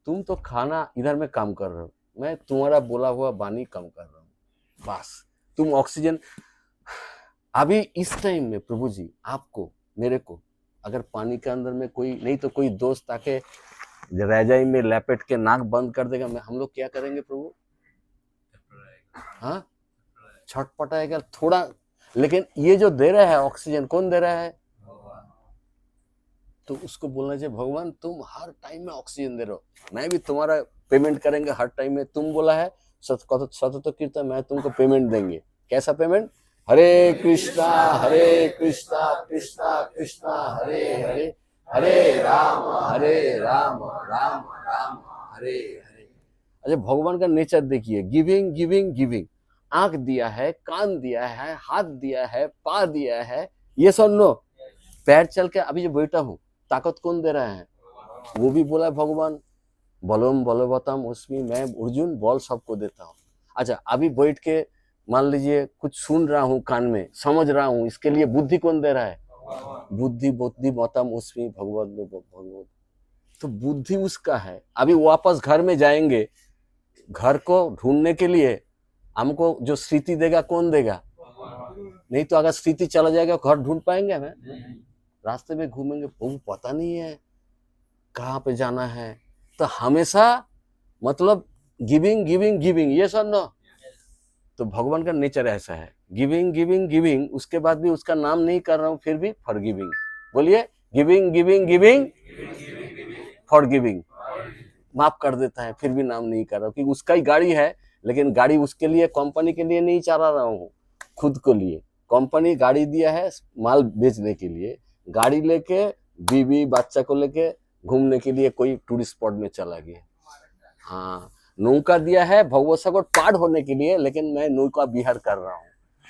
तुम तो खाना इधर में काम कर रहे हो, मैं तुम्हारा बोला हुआ बानी कम कर रहा हूँ, बस तुम ऑक्सीजन। अभी इस टाइम में प्रभु जी आपको मेरे को अगर पानी के अंदर में कोई नहीं तो कोई दोस्त आके रजाई में लपेट के नाक बंद कर देगा, हम लोग क्या करेंगे प्रभु? हाँ, छटपटाएगा थोड़ा, लेकिन ये जो दे रहा है ऑक्सीजन, कौन दे रहा है? तो उसको बोलना चाहिए भगवान तुम हर टाइम में ऑक्सीजन दे रहे हो, मैं भी तुम्हारा पेमेंट करेंगे हर टाइम में। तुम बोला है सतत कीर्तन, मैं तुमको पेमेंट देंगे, कैसा पेमेंट? हरे कृष्णा कृष्णा कृष्णा हरे हरे, हरे राम राम राम हरे हरे। अच्छा, भगवान का नेचर देखिए, गिविंग गिविंग गिविंग। आंख दिया है, कान दिया है, हाथ दिया है, पा दिया है, ये सुनो। पैर चल के अभी जो बैठा हूँ, ताकत कौन दे रहा है? वो भी बोला भगवान, बलम बलवतम उसमें, मैं अर्जुन बल सबको देता हूँ। अच्छा, अभी बैठ के मान लीजिए कुछ सुन रहा हूँ, कान में समझ रहा हूँ, इसके लिए बुद्धि कौन दे रहा है? बुद्धि बुद्धि मतम उसमें भगवत। तो बुद्धि उसका है। अभी वापस घर में जाएंगे, घर को ढूंढने के लिए हमको जो स्थिति देगा कौन देगा? नहीं तो अगर स्थिति चला जाएगा घर ढूंढ पाएंगे? हमें रास्ते में घूमेंगे, पता नहीं है कहाँ पे जाना है। तो हमेशा मतलब गिविंग गिविंग गिविंग, ये सुन नो। तो भगवान का नेचर ऐसा है, गिविंग गिविंग गिविंग, उसके बाद भी उसका नाम नहीं कर रहा हूं, फिर भी फॉरगिविंग। बोलिए, गिविंग गिविंग गिविंग फॉरगिविंग। माफ कर देता है, फिर भी नाम नहीं कर रहा हूं, क्योंकि उसका ही गाड़ी है, लेकिन गाड़ी उसके लिए, कंपनी के लिए नहीं चला रहा हूँ, खुद को लिए। कंपनी गाड़ी दिया है माल बेचने के लिए, गाड़ी लेके बीवी बच्चा को लेके घूमने के लिए कोई टूरिस्ट स्पॉट में चला गया। हाँ, नौका दिया है भगवत सागर पार होने के लिए, लेकिन मैं नौका विहार कर रहा हूँ।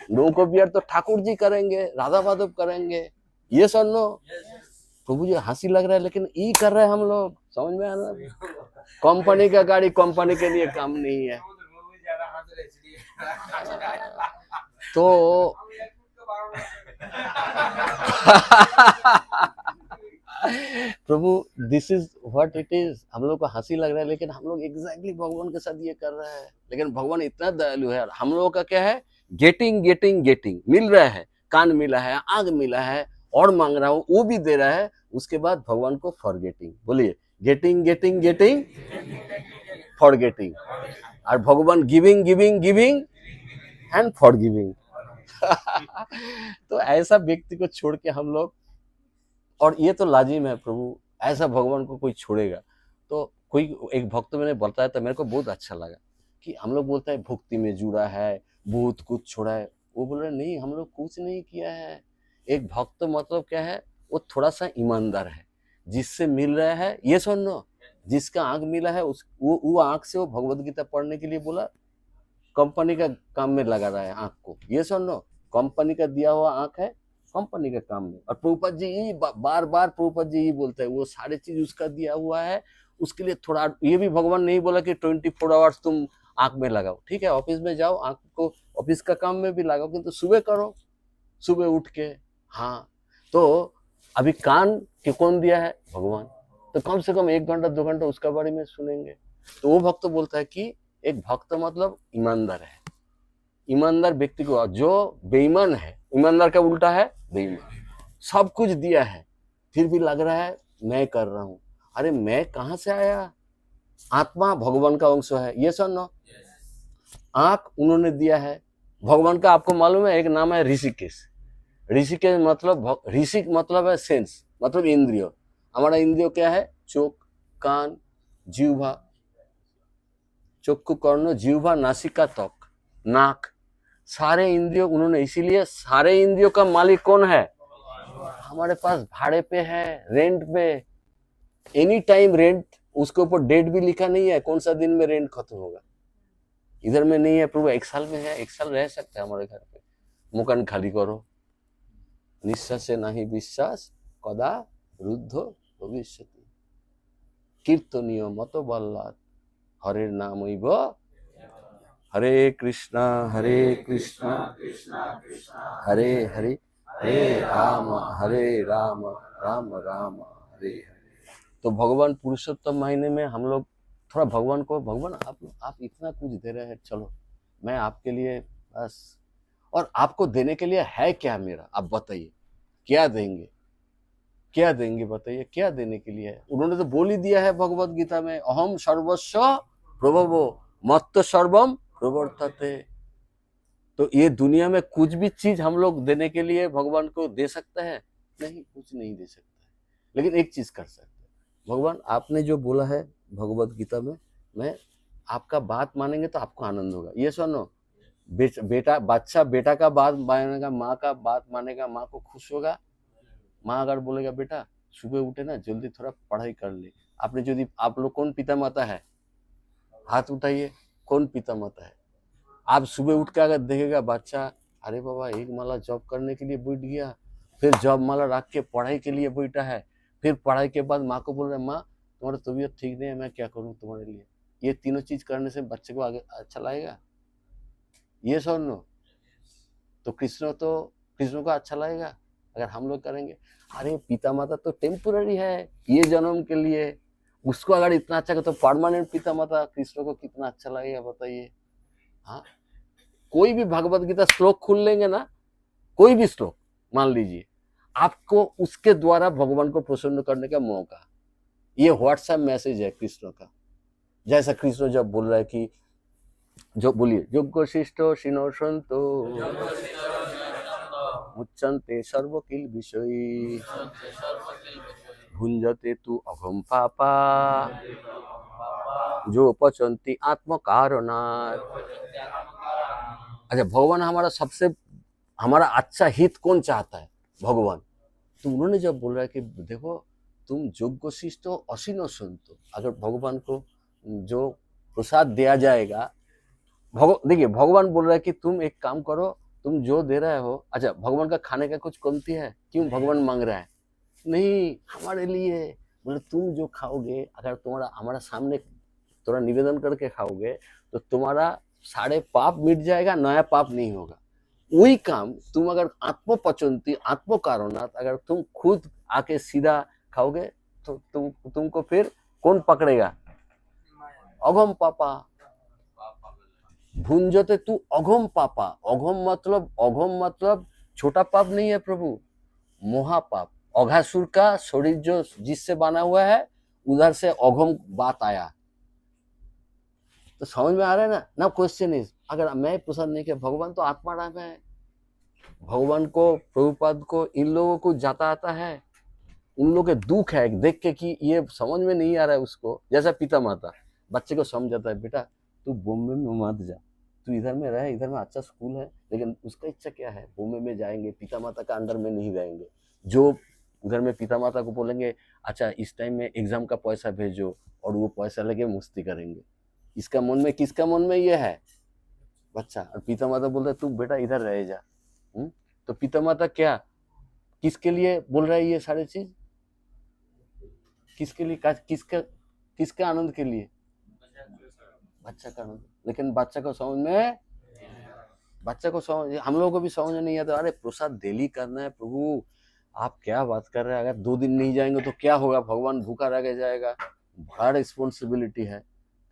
नौका विहार तो ठाकुर जी करेंगे, राधा माधव करेंगे, ये सुनो। प्रभु जी हंसी लग रहा है, लेकिन ई कर रहे हैं हम लोग, समझ में आ रहा है? कंपनी का गाड़ी कंपनी के लिए काम नहीं है। तो प्रभु, this is what it is. हम लोग को हंसी लग रहा है, लेकिन हम लोग एग्जैक्टली भगवान के साथ ये कर रहे हैं। लेकिन भगवान इतना दयालु है। हम लोगों का क्या है? गेटिंग गेटिंग गेटिंग, मिल रहा है, कान मिला है, आंख मिला है, और मांग रहा हूँ, वो भी दे रहा है। उसके बाद भगवान को फॉरगेटिंग। बोलिए, गेटिंग गेटिंग गेटिंग फॉरगेटिंग, और भगवान giving giving giving and forgiving. तो ऐसा व्यक्ति को छोड़ के हम लोग, और ये तो लाजिम है प्रभु, ऐसा भगवान को कोई छोड़ेगा? तो कोई एक भक्त मैंने बताया था, मेरे को बहुत अच्छा लगा कि हम लोग बोलते हैं भक्ति में जुड़ा है, बहुत कुछ छोड़ा है। वो बोल रहे नहीं, हम लोग कुछ नहीं किया है। एक भक्त मतलब क्या है? वो थोड़ा सा ईमानदार है, जिससे मिल रहा है, ये सुनो, जिसका आंख मिला है उस वो आंख से वो भगवद गीता पढ़ने के लिए बोला, कंपनी का काम में लगा रहा है आंख को। ये सुनो, कंपनी का दिया हुआ आंख है कंपनी के काम में। और प्रभुपाद जी ही बार बार प्रभुपाद जी ही बोलते हैं, वो सारे चीज उसका दिया हुआ है, उसके लिए थोड़ा। ये भी भगवान नहीं बोला कि 24 आवर्स तुम आंख में लगाओ, ठीक है, ऑफिस में जाओ, आंख को ऑफिस का काम में भी लगाओ, किंतु सुबह करो, सुबह उठ के। हाँ, तो अभी कान के कौन दिया है? भगवान। तो कम से कम 1 घंटा 2 घंटा उसका बारे में सुनेंगे। तो वो भक्त बोलता है कि एक भक्त मतलब ईमानदार है। ईमानदार व्यक्ति को, जो बेईमान है, ईमानदार का उल्टा है बेईमान। सब कुछ दिया है, फिर भी लग रहा है मैं कर रहा हूं। अरे मैं कहां से आया? आत्मा भगवान का अंश है, ये सुनो। आंख उन्होंने दिया है भगवान का। आपको मालूम है एक नाम है ऋषिकेश। ऋषिकेश मतलब, ऋषिक मतलब है सेंस, मतलब इंद्रिय। हमारा इंद्रिय क्या है? चोख, कान, जीवा, चक्षु, कर्ण, जीवा, नासिका, त्वक, नाक, सारे इंद्रियों उन्होंने। इसीलिए सारे इंद्रियों का मालिक कौन है? हमारे पास भाड़े पे है, रेंट पे, एनी टाइम रेंट। उसके ऊपर डेट भी लिखा नहीं है, कौन सा दिन में रेंट खत्म होगा। इधर में नहीं है प्रभु, 1 साल में है, 1 साल रह सकते हैं हमारे घर पे। मकान खाली करो। निश्वास से नहीं विश्वास कदा रुद्ध भविष्यति, कीर्तनीय मत बल्लात हरे नाम हरे कृष्णा हरे हरे, हरे राम राम राम हरे हरे। तो भगवान पुरुषोत्तम महीने में हम लोग थोड़ा भगवान को, भगवान आप इतना कुछ दे रहे हैं, चलो मैं आपके लिए बस, और आपको देने के लिए है क्या मेरा? आप बताइए, क्या देंगे? क्या देंगे बताइए, क्या देने के लिए है? उन्होंने तो बोल ही दिया है भगवत गीता में, अहम सर्वस्व प्रभवो मत्त सर्वम प्रवर्तते। तो ये दुनिया में कुछ भी चीज हम लोग देने के लिए भगवान को दे सकते हैं? नहीं, कुछ नहीं दे सकते हैं। लेकिन एक चीज कर सकते हैं, भगवान आपने जो बोला है भगवत गीता में, मैं आपका बात मानेंगे तो आपको आनंद होगा। ये सुनो, बेटा बच्चा बेटा का बात मानेगा, माँ का बात मानेगा, माँ को खुश होगा। माँ अगर बोलेगा बेटा सुबह उठे ना जल्दी थोड़ा पढ़ाई कर ले, आपने यदि आप लोग कौन पिता माता है, हाथ उठाइए, कौन पिता माता है? आप सुबह उठ के अगर देखेगा बच्चा अरे बाबा एक माला जॉब करने के लिए बैठ गया, फिर जॉब माला रख के पढ़ाई के लिए बैठा है, फिर पढ़ाई के बाद माँ को बोल रहा है माँ तुम्हारा तबीयत ठीक नहीं है, मैं क्या करूँ तुम्हारे लिए, ये तीनों चीज करने से बच्चे को आगे अच्छा लगेगा? ये सुन लो, तो कृष्ण को अच्छा लगेगा अगर हम लोग करेंगे? अरे पिता माता तो टेम्पोररी है, ये जन्म के लिए, उसको अगर इतना अच्छा तो परमानेंट पिता माता कृष्ण को कितना अच्छा लगेगा बताइए। हाँ, कोई भी भगवत गीता श्लोक खोल लेंगे ना, कोई भी श्लोक मान लीजिए, आपको उसके द्वारा भगवान को प्रसन्न करने का मौका। ये व्हाट्सएप मैसेज है कृष्ण का। जैसा कृष्ण जब बोल रहा है कि जो बोलिए योग्य शिष्ट शिनो संतो मुच्यन्ते सर्वकिल विषयी भुंजते तु अघम पापा जो पचन्ति आत्म कारणात्। अच्छा, भगवान हमारा अच्छा हित कौन चाहता है? भगवान। तो उन्होंने जब बोल रहा है कि देखो तुम योग्य शिष्ट हो असीनो संतो, अगर भगवान को जो प्रसाद दिया जाएगा, देखिए भगवान बोल रहा है कि तुम एक काम करो, तुम जो दे रहे हो, अच्छा भगवान का खाने का कुछ कमती है, क्यों भगवान मांग रहा है? नहीं, हमारे लिए बोले तुम जो खाओगे, अगर तुम्हारा हमारा सामने थोड़ा निवेदन करके खाओगे तो तुम्हारा सारे पाप मिट जाएगा, नया पाप नहीं होगा। वही काम तुम अगर आत्मपचंती आत्म कारणात अगर तुम खुद आके सीधा खाओगे तो तुमको फिर कौन पकड़ेगा? अघम पापा भुंजते तू अघम पापा। अघम मतलब छोटा पाप नहीं है प्रभु, महापाप। अघासुर का शरीर जो जिससे बना हुआ है उधर से अघम बात आया, तो समझ में आ रहा है ना? ना क्वेश्चन इज, अगर मैं पसंद नहीं किया, भगवान तो आत्मा राम है, भगवान को प्रभुपाद को इन लोगों को जाता आता है, उन लोगों के दुख है देख के कि ये समझ में नहीं आ रहा है उसको। जैसा पिता माता बच्चे को समझाता है बेटा तू बॉम्बे में मत जा, तू इधर में रह, इधर में अच्छा स्कूल है, लेकिन उसका इच्छा क्या है? बॉम्बे में जाएंगे, पिता माता का अंडर में नहीं रहेंगे। जो घर में पिता माता को बोलेंगे अच्छा इस टाइम में एग्जाम का पैसा भेजो, और वो पैसा लेके मस्ती करेंगे, इसका मन में किसका मन में ये है? बच्चा। और पिता माता बोलता है तू बेटा इधर रह जा। तो पिता माता क्या किसके लिए बोल रहा है ये सारी चीज? किसके लिए? किसका आनंद के लिए? बच्चा का आनंद। लेकिन बच्चा को समझ हम लोगों को भी समझ नहीं आता। अरे प्रसाद डेली करना है प्रभु, आप क्या बात कर रहे हैं? अगर 2 दिन नहीं जाएंगे तो क्या होगा? भगवान भूखा रह जाएगा। बड़ा रिस्पॉन्सिबिलिटी है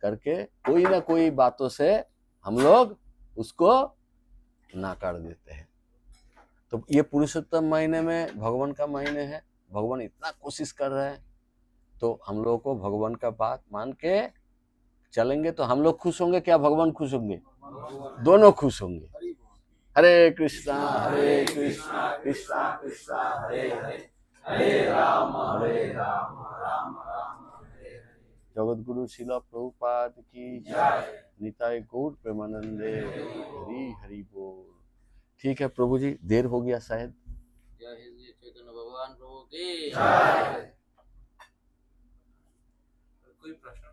करके कोई ना कोई बातों से हम लोग उसको नाकार देते हैं। तो ये पुरुषोत्तम महीने में भगवान का महीने है, भगवान इतना कोशिश कर रहे हैं, तो हम लोगों को भगवान का बात मान के चलेंगे तो हम लोग खुश होंगे, क्या भगवान खुश होंगे? दोनों खुश होंगे। हरे कृष्णा कृष्णा कृष्णा हरे हरे, हरे राम राम राम हरे हरे। जगत गुरु शिला प्रभुपाद की जय। निताय गौर प्रेमानंदे हरि हरि बोल। ठीक है प्रभु जी, देर हो गया शायद। जय श्री चैतन्य भगवान प्रभु की जय। कोई प्रश्न?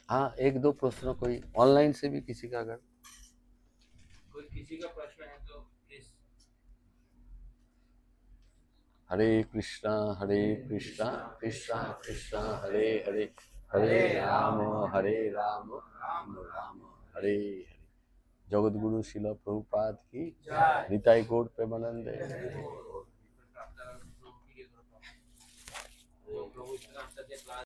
हाँ, 1-2 प्रश्न कोई ऑनलाइन से भी किसी का अगर कोई किसी का प्रश्न है तो प्लीज। हरे कृष्णा कृष्णा कृष्णा हरे हरे, हरे राम राम राम हरे हरे। जगत गुरु शिला प्रभुपाद की निताई गौर प्रेमानंदे।